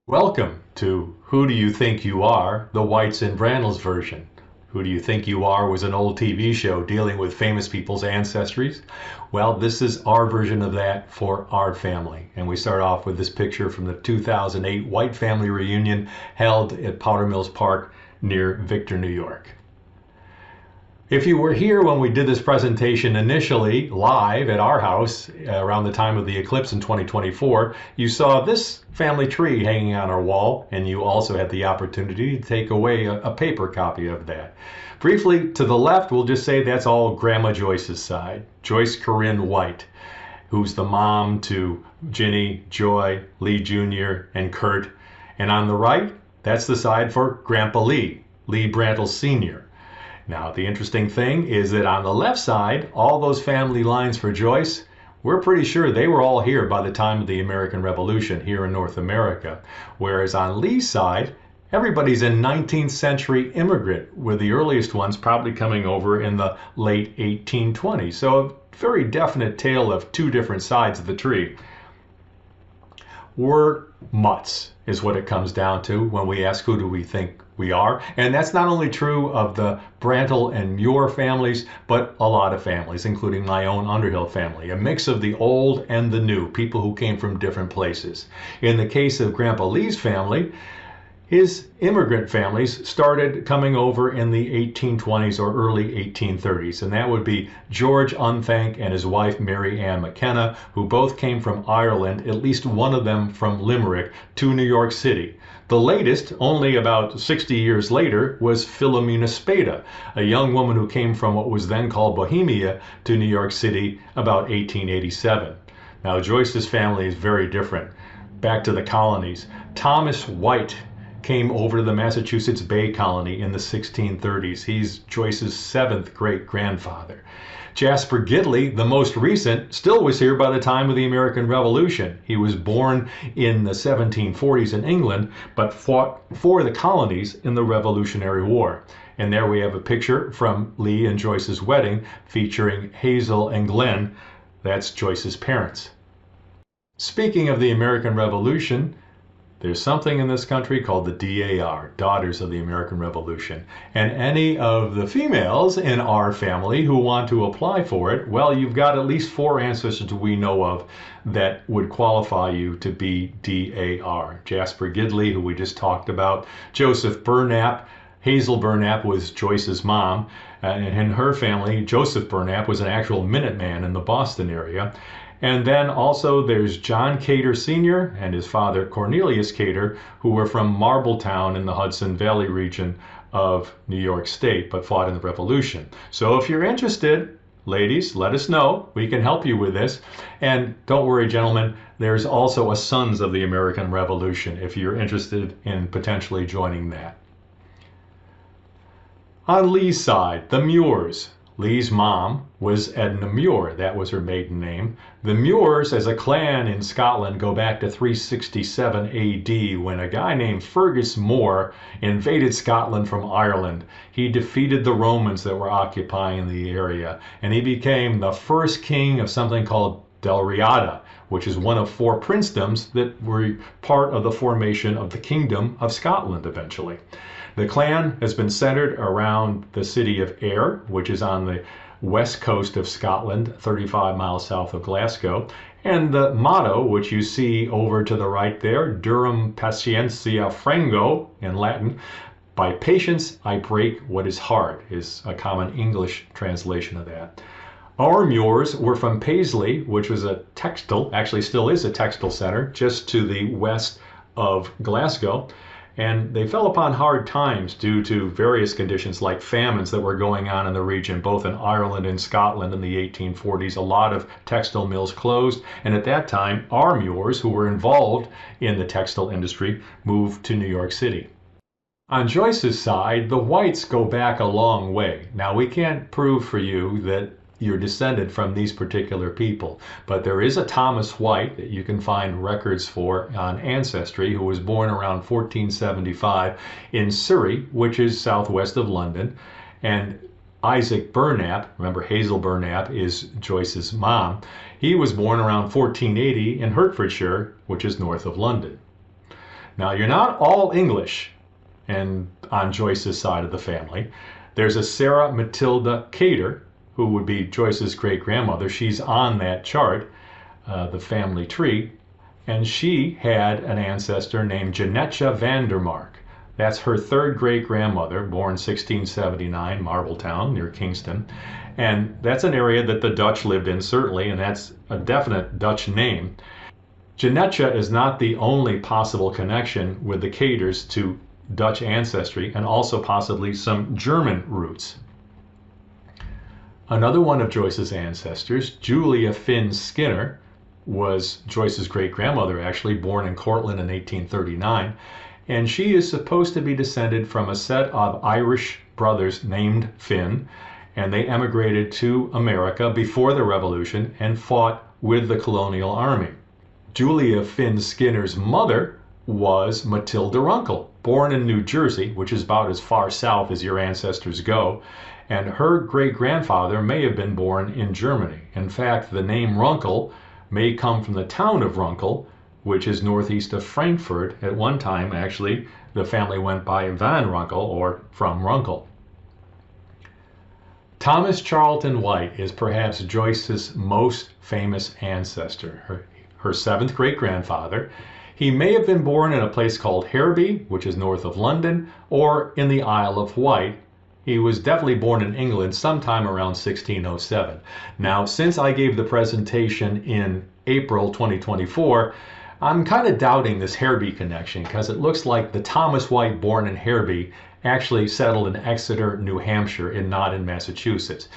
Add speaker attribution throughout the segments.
Speaker 1: Welcome to Who Do You Think You Are? The Wights and Brantls version. Who Do You Think You Are was an old TV show dealing with famous people's ancestries. Well, this is our version of that for our family. And we start off with this picture from the 2008 Wight family reunion held at Powder Mills Park near Victor, New York. If you were here when we did this presentation initially live at our house around the time of the eclipse in 2024, you saw this family tree hanging on our wall, and you also had the opportunity to take away a paper copy of that. Briefly, to the left, we'll just say that's all Grandma Joyce's side, Joyce Corinne Wight, who's the mom to Ginny, Joy, Lee Jr., and Kurt. And on the right, that's the side for Grandpa Lee, Lee Brantl Sr. Now, the interesting thing is that on the left side, all those family lines for Joyce, we're pretty sure they were all here by the time of the American Revolution here in North America. Whereas on Lee's side, everybody's a 19th century immigrant, with the earliest ones probably coming over in the late 1820s. So a very definite tale of two different sides of the tree. We're mutts is what it comes down to when we ask who do we think we are. And that's not only true of the Brantl and Muir families, but a lot of families, including my own Underhill family, a mix of the old and the new, people who came from different places. In the case of Grandpa Lee's family, his immigrant families started coming over in the 1820s or early 1830s, and that would be George Unthank and his wife Mary Ann McKenna, who both came from Ireland, at least one of them from Limerick, to New York City. The latest, only about 60 years later, was Philomena Spada, a young woman who came from what was then called Bohemia to New York City about 1887. Now, Joyce's family is very different. Back to the colonies. Thomas Wight came over to the Massachusetts Bay Colony in the 1630s. He's Joyce's seventh great-grandfather. Jasper Gidley, the most recent, still was here by the time of the American Revolution. He was born in the 1740s in England, but fought for the colonies in the Revolutionary War. And there we have a picture from Lee and Joyce's wedding featuring Hazel and Glenn. That's Joyce's parents. Speaking of the American Revolution, there's something in this country called the DAR, Daughters of the American Revolution. And any of the females in our family who want to apply for it, well, you've got at least 4 ancestors we know of that would qualify you to be DAR. Jasper Gidley, who we just talked about, Joseph Burnap. Hazel Burnap was Joyce's mom. And in her family, Joseph Burnap was an actual Minuteman in the Boston area. And then also there's John Cater Sr. and his father Cornelius Cater, who were from Marbletown in the Hudson Valley region of New York State, but fought in the Revolution. So if you're interested, ladies, let us know. We can help you with this. And don't worry, gentlemen, there's also a Sons of the American Revolution if you're interested in potentially joining that. On Lee's side, the Muirs. Lee's mom was Edna Muir. That was her maiden name. The Muirs, as a clan in Scotland, go back to 367 AD when a guy named Fergus More invaded Scotland from Ireland. He defeated the Romans that were occupying the area, and he became the first king of something called Dalriada, which is one of 4 princedoms that were part of the formation of the Kingdom of Scotland eventually. The clan has been centered around the city of Ayr, which is on the west coast of Scotland, 35 miles south of Glasgow. And the motto, which you see over to the right there, Durum Patientia Frango in Latin, by patience I break what is hard, is a common English translation of that. Our Muirs were from Paisley, which was a textile, actually still is a textile center, just to the west of Glasgow. And they fell upon hard times due to various conditions like famines that were going on in the region, both in Ireland and Scotland in the 1840s. A lot of textile mills closed, and at that time, our Muirs, who were involved in the textile industry, moved to New York City. On Joyce's side, the Wights go back a long way. Now, we can't prove for you that you're descended from these particular people, but there is a Thomas Wight that you can find records for on Ancestry, who was born around 1475 in Surrey, which is southwest of London. And Isaac Burnap, remember Hazel Burnap is Joyce's mom, he was born around 1480 in Hertfordshire, which is north of London. Now, you're not all English and on Joyce's side of the family. There's a Sarah Matilda Cater, who would be Joyce's great-grandmother. She's on that chart, the family tree, and she had an ancestor named Jeanette Vandermark. That's her third great-grandmother, born 1679, Marbletown, near Kingston. And that's an area that the Dutch lived in, certainly, and that's a definite Dutch name. Jeanette is not the only possible connection with the Caters to Dutch ancestry, and also possibly some German roots. Another one of Joyce's ancestors, Julia Finn Skinner, was Joyce's great-grandmother, actually, born in Cortland in 1839. And she is supposed to be descended from a set of Irish brothers named Finn, and they emigrated to America before the Revolution and fought with the colonial army. Julia Finn Skinner's mother was Matilda Runkle, born in New Jersey, which is about as far south as your ancestors go, and her great-grandfather may have been born in Germany. In fact, the name Runkle may come from the town of Runkle, which is northeast of Frankfurt. At one time, actually, the family went by Van Runkle, or from Runkle. Thomas Charlton Wight is perhaps Joyce's most famous ancestor, her seventh great-grandfather. He may have been born in a place called Hairby, which is north of London, or in the Isle of Wight. He was definitely born in England sometime around 1607. Now, since I gave the presentation in April 2024, I'm kind of doubting this Hairby connection, because it looks like the Thomas Wight born in Hairby actually settled in Exeter, New Hampshire, and not in Massachusetts.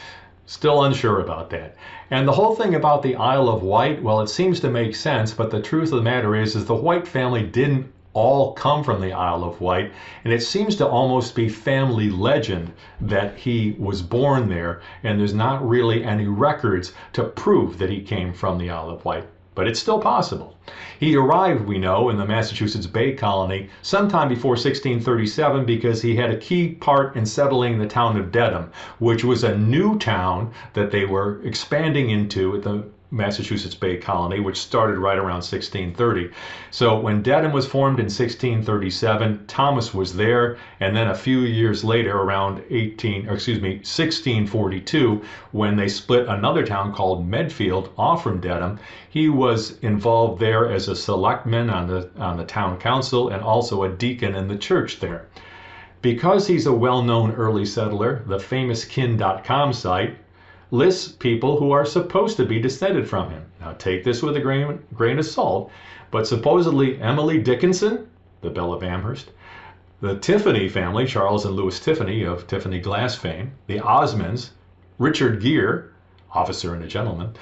Speaker 1: Still unsure about that. And the whole thing about the Isle of Wight, well, it seems to make sense, but the truth of the matter is the Wight family didn't all come from the Isle of Wight, and it seems to almost be family legend that he was born there, and there's not really any records to prove that he came from the Isle of Wight. But it's still possible. He arrived, we know, in the Massachusetts Bay Colony sometime before 1637 because he had a key part in settling the town of Dedham, which was a new town that they were expanding into at the Massachusetts Bay Colony, which started right around 1630. So when Dedham was formed in 1637, Thomas was there, and then a few years later, around 1642, when they split another town called Medfield off from Dedham, he was involved there as a selectman on the town council and also a deacon in the church there. Because he's a well-known early settler, the famous kin.com site lists people who are supposed to be descended from him. Now take this with a grain of salt, but supposedly Emily Dickinson, the Belle of Amherst, the Tiffany family, Charles and Louis Tiffany of Tiffany glass fame, the Osmonds, Richard Gere, officer and a gentleman,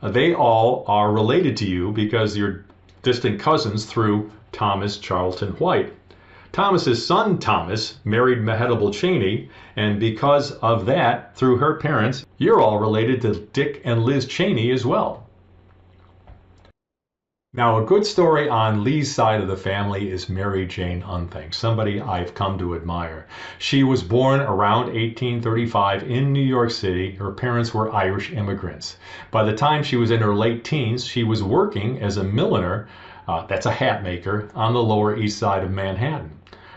Speaker 1: they all are related to you because you're distant cousins through Thomas Charlton Wight. Thomas's son Thomas married Mehetabel Cheney, and because of that, through her parents, you're all related to Dick and Liz Cheney as well. Now, a good story on Lee's side of the family is Mary Jane Unthank, somebody I've come to admire. She was born around 1835 in New York City. Her parents were Irish immigrants. By the time she was in her late teens, she was working as a milliner, that's a hat maker, on the Lower East Side of Manhattan.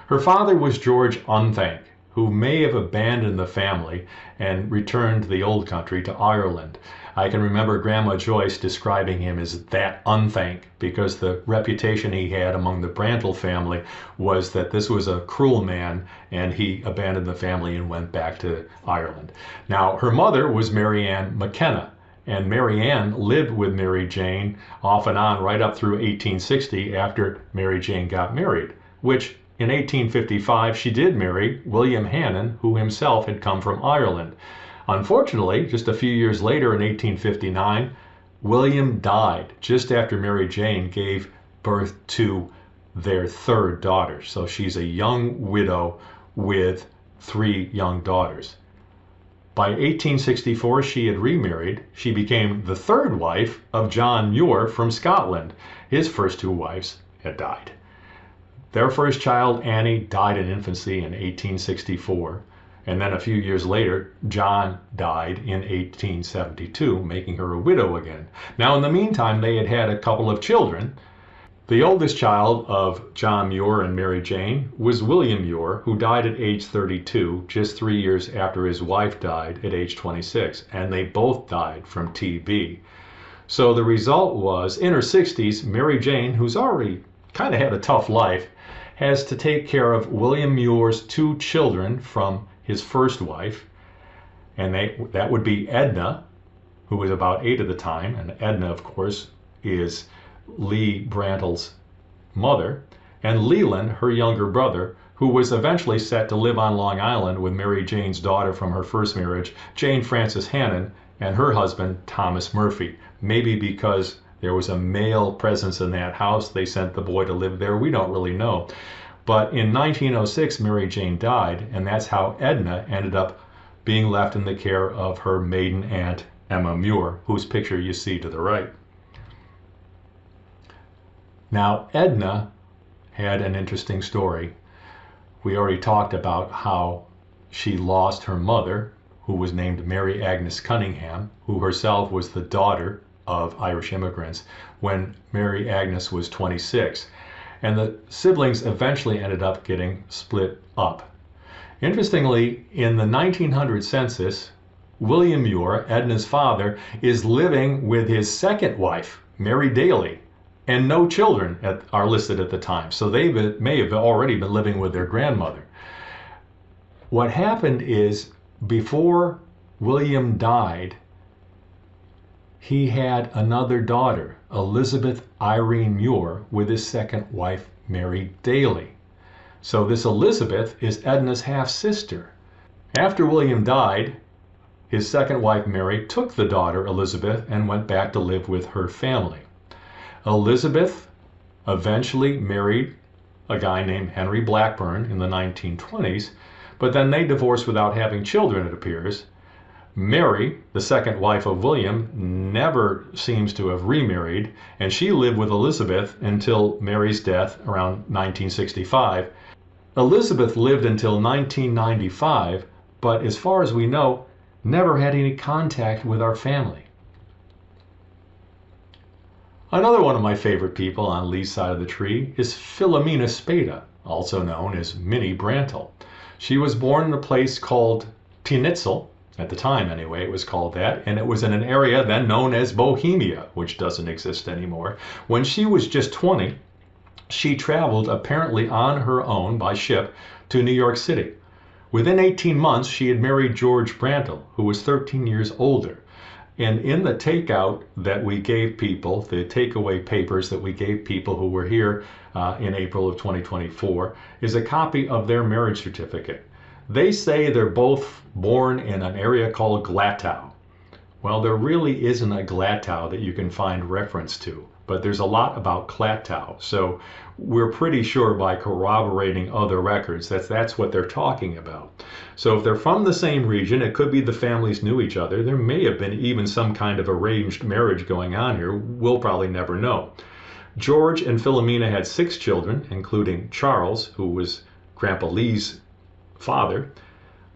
Speaker 1: Her father was George Unthank, who may have abandoned the family and returned to the old country, to Ireland. I can remember Grandma Joyce describing him as that Unthank because the reputation he had among the Brantl family was that this was a cruel man, and he abandoned the family and went back to Ireland. Now, her mother was Mary Ann McKenna, and Mary Ann lived with Mary Jane off and on right up through 1860 after Mary Jane got married, which in 1855 she did marry William Hannon, who himself had come from Ireland. Unfortunately, just a few years later in 1859, William died just after Mary Jane gave birth to their third daughter. So she's a young widow with 3 young daughters. By 1864, she had remarried. She became the third wife of John Muir from Scotland. His first 2 wives had died. Their first child, Annie, died in infancy in 1864. And then a few years later, John died in 1872, making her a widow again. Now, in the meantime, they had had a couple of children. The oldest child of John Muir and Mary Jane was William Muir, who died at age 32, just 3 years after his wife died at age 26, and they both died from TB. So the result was, in her 60s, Mary Jane, who's already kind of had a tough life, has to take care of William Muir's 2 children from his first wife, and that would be Edna, who was about 8 at the time, and Edna, of course, is Lee Brantl's mother, and Leland, her younger brother, who was eventually set to live on Long Island with Mary Jane's daughter from her first marriage, Jane Frances Hannon, and her husband, Thomas Murphy. Maybe because there was a male presence in that house, they sent the boy to live there. We don't really know. But in 1906, Mary Jane died, and that's how Edna ended up being left in the care of her maiden aunt, Emma Muir, whose picture you see to the right. Now, Edna had an interesting story. We already talked about how she lost her mother, who was named Mary Agnes Cunningham, who herself was the daughter of Irish immigrants, when Mary Agnes was 26. And the siblings eventually ended up getting split up. Interestingly, in the 1900 census, William Muir, Edna's father, is living with his second wife, Mary Daly, and no children are listed at the time. So they may have already been living with their grandmother. What happened is, before William died, he had another daughter, Elizabeth Irene Muir, with his second wife, Mary Daly. So this Elizabeth is Edna's half-sister. After William died, his second wife, Mary, took the daughter, Elizabeth, and went back to live with her family. Elizabeth eventually married a guy named Henry Blackburn in the 1920s, but then they divorced without having children, it appears. Mary, the second wife of William, never seems to have remarried, and she lived with Elizabeth until Mary's death around 1965. Elizabeth lived until 1995, but as far as we know, never had any contact with our family. Another one of my favorite people on Lee's side of the tree is Philomena Spada, also known as Minnie Brantl. She was born in a place called Tinitzel. At the time, anyway, it was called that, and it was in an area then known as Bohemia, which doesn't exist anymore. When she was just 20, she traveled apparently on her own by ship to New York City. Within 18 months, she had married George Brantl, who was 13 years older. And in the takeout that we gave people, the takeaway papers that we gave people who were here in April of 2024, is a copy of their marriage certificate. They say they're both born in an area called Glattow. Well, there really isn't a Glattow that you can find reference to, but there's a lot about Glattow. So we're pretty sure by corroborating other records that that's what they're talking about. So if they're from the same region, it could be the families knew each other. There may have been even some kind of arranged marriage going on here. We'll probably never know. George and Philomena had 6 children, including Charles, who was Grandpa Lee's father.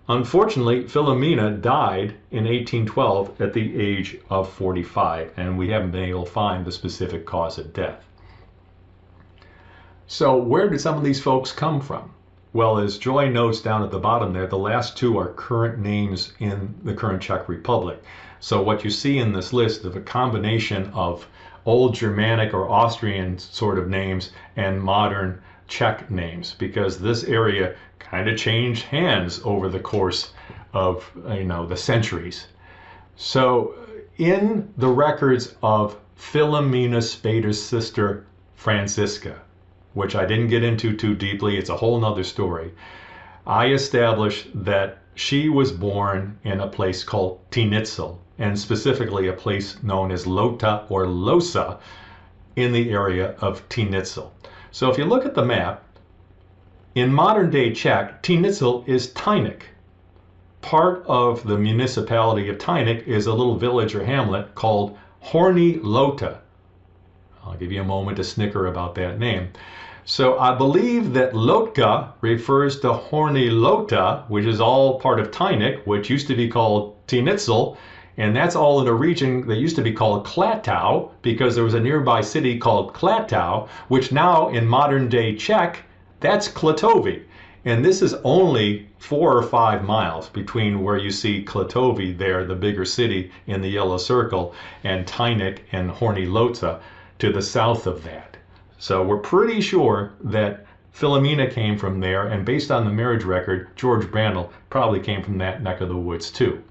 Speaker 1: Unfortunately, Philomena died in 1812 at the age of 45, and we haven't been able to find the specific cause of death. So where did some of these folks come from? Well, as Joy notes down at the bottom there, the last 2 are current names in the current Czech Republic. So what you see in this list is a combination of old Germanic or Austrian sort of names and modern Czech names, because this area kind of changed hands over the course of the centuries. So in the records of Philomena Spada's sister Francisca, which I didn't get into too deeply, it's a whole nother story, I established that she was born in a place called Tinitzel, and specifically a place known as Lota or Losa in the area of Tinitzel. So if you look at the map, in modern day Czech, Tinitzel is Tynik. Part of the municipality of Tynik is a little village or hamlet called Horní Lota. I'll give you a moment to snicker about that name. So I believe that Lotka refers to Horní Lota, which is all part of Tynik, which used to be called Tinitzel, And that's all in a region that used to be called Klatou, because there was a nearby city called Klatou, which now in modern day Czech, that's Klatovy. And this is only 4 or 5 miles between where you see Klatovy there, the bigger city in the yellow circle, and Tynik and Horní Lotsa to the south of that. So we're pretty sure that Philomena came from there, and based on the marriage record, George Brantl probably came from that neck of the woods too.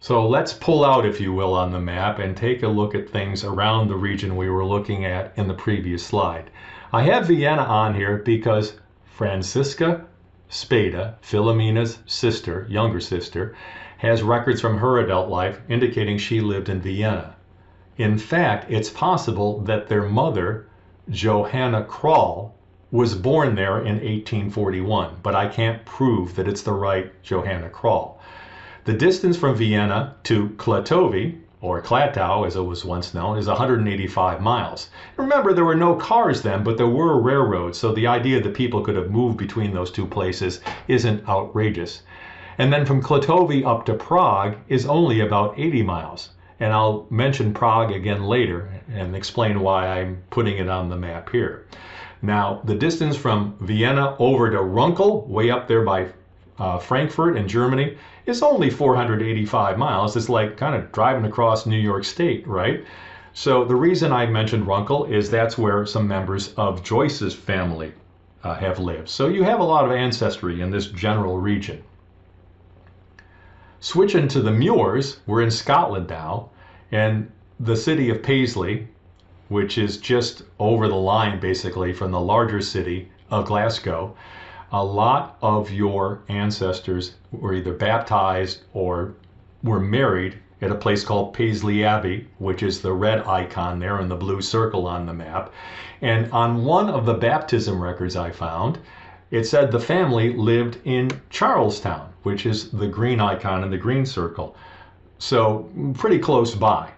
Speaker 1: So let's pull out, if you will, on the map and take a look at things around the region we were looking at in the previous slide. I have Vienna on here because Franziska Spada, Philomena's sister, younger sister, has records from her adult life indicating she lived in Vienna. In fact, it's possible that their mother, Johanna Krall, was born there in 1841, but I can't prove that it's the right Johanna Krall. The distance from Vienna to Klatovy, or Klatou as it was once known, is 185 miles. Remember, there were no cars then, but there were railroads, so the idea that people could have moved between those two places isn't outrageous. And then from Klatovy up to Prague is only about 80 miles. And I'll mention Prague again later and explain why I'm putting it on the map here. Now, the distance from Vienna over to Runkel, way up there by Frankfurt in Germany, is only 485 miles. It's like kind of driving across New York State, right? So the reason I mentioned Runkel is that's where some members of Joyce's family have lived. So you have a lot of ancestry in this general region. Switching to the Muirs, we're in Scotland now, and the city of Paisley, which is just over the line basically from the larger city of Glasgow, a lot of your ancestors were either baptized or were married at a place called Paisley Abbey, which is the red icon there and the blue circle on the map. And on one of the baptism records I found, it said the family lived in Charlestown, which is the green icon in the green circle. So pretty close by.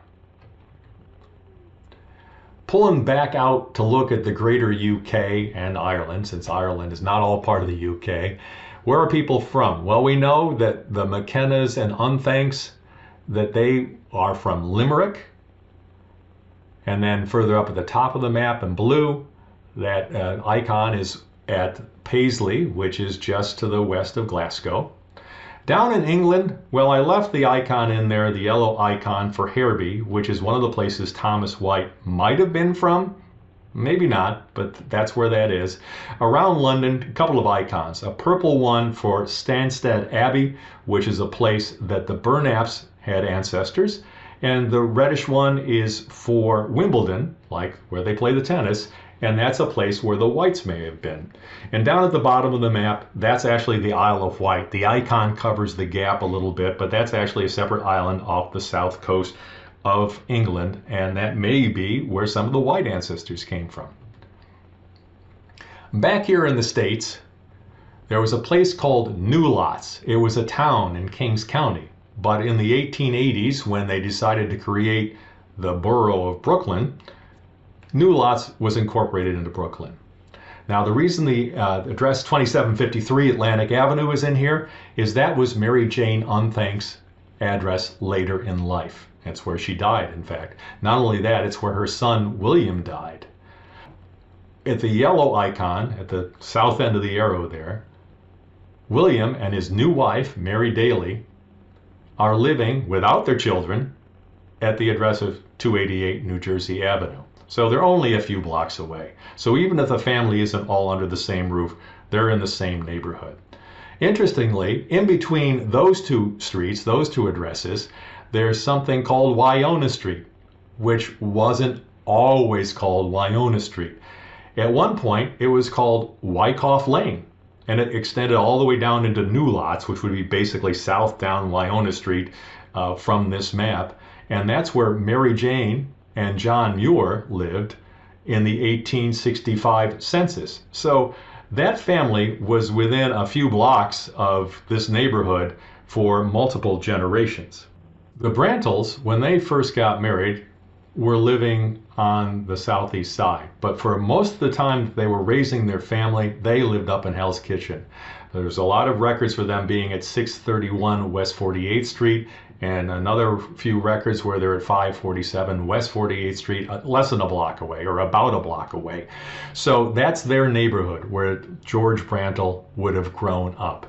Speaker 1: Pulling back out to look at the greater UK and Ireland, since Ireland is not all part of the UK, where are people from? Well, we know that the McKennas and Unthanks, that they are from Limerick. And then further up at the top of the map in blue, that icon is at Paisley, which is just to the west of Glasgow. Down in England, well, I left the icon in there, the yellow icon for Hairby, which is one of the places Thomas Wight might have been from. Maybe not, but that's where that is. Around London, a couple of icons. A purple one for Stanstead Abbey, which is a place that the Burnaps had ancestors. And the reddish one is for Wimbledon, like where they play the tennis. And that's a place where the Wights may have been. And down at the bottom of the map, that's actually the Isle of Wight. The icon covers the gap a little bit, but that's actually a separate island off the south coast of England, and that may be where some of the Wight ancestors came from. Back here in the States, there was a place called New Lots. It was a town in Kings County, but in the 1880s, when they decided to create the borough of Brooklyn, New Lots was incorporated into Brooklyn. Now, the reason the address 2753 Atlantic Avenue is in here is that was Mary Jane Unthank's address later in life. That's where she died, in fact. Not only that, it's where her son William died. At the yellow icon, at the south end of the arrow there, William and his new wife, Mary Daly, are living without their children at the address of 288 New Jersey Avenue. So they're only a few blocks away. So even if the family isn't all under the same roof, they're in the same neighborhood. Interestingly, in between those two streets, those two addresses, there's something called Wyona Street, which wasn't always called Wyona Street. At one point, it was called Wyckoff Lane, and it extended all the way down into New Lots, which would be basically south down Wyona Street from this map. And that's where Mary Jane and John Muir lived in the 1865 census. So that family was within a few blocks of this neighborhood for multiple generations. The Brantls, when they first got married, were living on the southeast side, but for most of the time they were raising their family, they lived up in Hell's Kitchen. There's a lot of records for them being at 631 West 48th Street and another few records where they're at 547 West 48th Street, less than a block away, or about a block away. So that's their neighborhood where George Brantl would have grown up.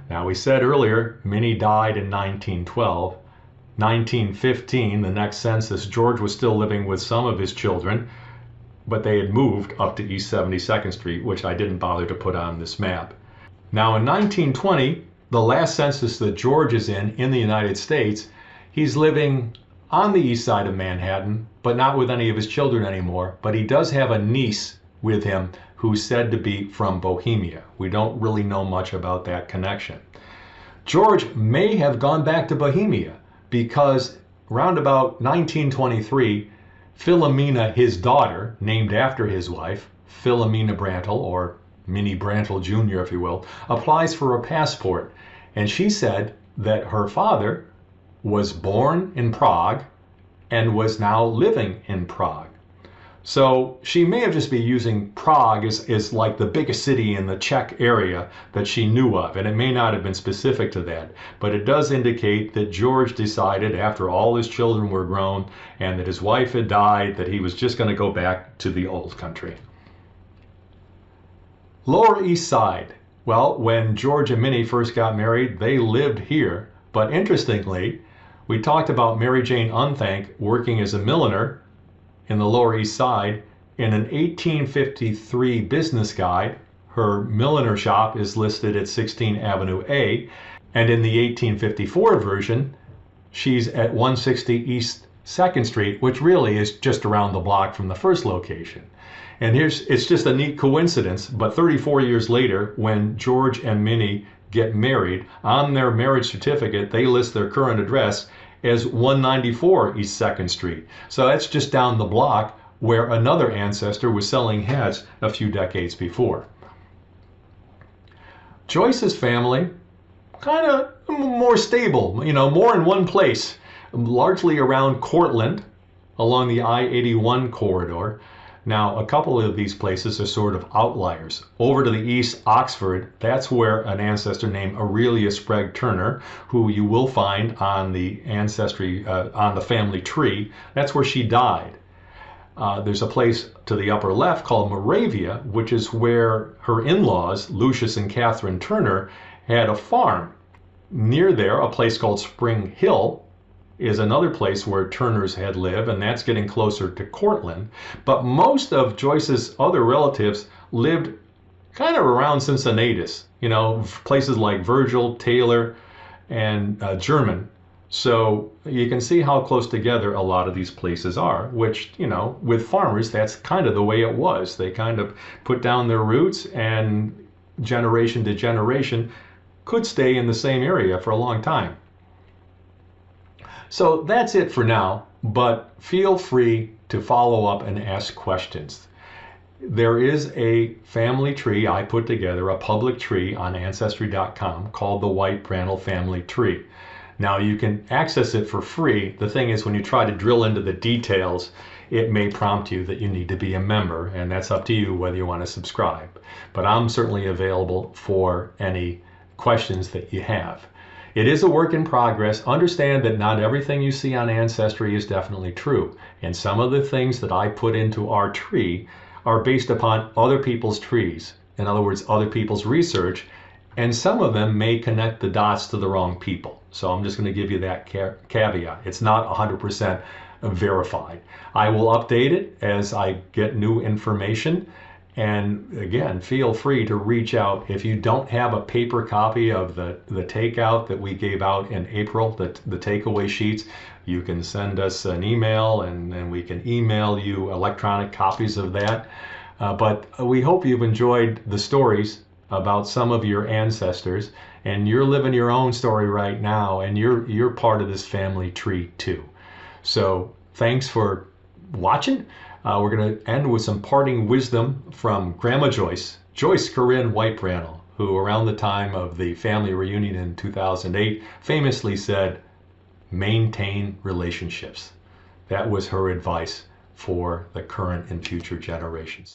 Speaker 1: Now, we said earlier, Minnie died in 1912. 1915, the next census, George was still living with some of his children, but they had moved up to East 72nd Street, which I didn't bother to put on this map. Now, in 1920, the last census that George is in the United States, he's living on the east side of Manhattan, but not with any of his children anymore. But he does have a niece with him who's said to be from Bohemia. We don't really know much about that connection. George may have gone back to Bohemia because around about 1923, Philomena, his daughter, named after his wife, Philomena Brantl, or Minnie Brantl Jr., if you will, applies for a passport. And she said that her father was born in Prague and was now living in Prague. So she may have just been using Prague as like the biggest city in the Czech area that she knew of, and it may not have been specific to that, but it does indicate that George decided after all his children were grown and that his wife had died that he was just going to go back to the old country. Lower East Side. Well, when George and Minnie first got married, they lived here. But interestingly, we talked about Mary Jane Unthank working as a milliner in the Lower East Side. In an 1853 business guide, her milliner shop is listed at 16 Avenue A, and in the 1854 version, she's at 160 East 2nd Street, which really is just around the block from the first location. And it's just a neat coincidence, but 34 years later, when George and Minnie get married, on their marriage certificate, they list their current address as 194 East 2nd Street. So that's just down the block where another ancestor was selling hats a few decades before. Joyce's family, kind of more stable, more in one place, largely around Cortlandt, along the I-81 corridor. Now, a couple of these places are sort of outliers. Over to the east, Oxford, that's where an ancestor named Aurelia Sprague Turner, who you will find on the ancestry, on the family tree, that's where she died. There's a place to the upper left called Moravia, which is where her in-laws, Lucius and Catherine Turner, had a farm. Near there, a place called Spring Hill is another place where Turners had lived, and that's getting closer to Cortlandt. But most of Joyce's other relatives lived kind of around Cincinnatus, places like Virgil, Taylor, and German. So you can see how close together a lot of these places are, which, with farmers, that's kind of the way it was. They kind of put down their roots, and generation to generation could stay in the same area for a long time. So that's it for now, but feel free to follow up and ask questions. There is a family tree I put together, a public tree on ancestry.com called the Wight Brantl Family Tree. Now you can access it for free. The thing is, when you try to drill into the details, it may prompt you that you need to be a member, and that's up to you whether you want to subscribe. But I'm certainly available for any questions that you have. It is a work in progress. Understand that not everything you see on Ancestry is definitely true. And some of the things that I put into our tree are based upon other people's trees. In other words, other people's research. And some of them may connect the dots to the wrong people. So I'm just going to give you that caveat. It's not 100% verified. I will update it as I get new information. And again, feel free to reach out. If you don't have a paper copy of the takeout that we gave out in April, the takeaway sheets, you can send us an email and we can email you electronic copies of that. But we hope you've enjoyed the stories about some of your ancestors, and you're living your own story right now, and you're part of this family tree too. So thanks for watching. We're going to end with some parting wisdom from Grandma Joyce, Joyce Corinne Wight Brantl, who around the time of the family reunion in 2008 famously said, maintain relationships. That was her advice for the current and future generations.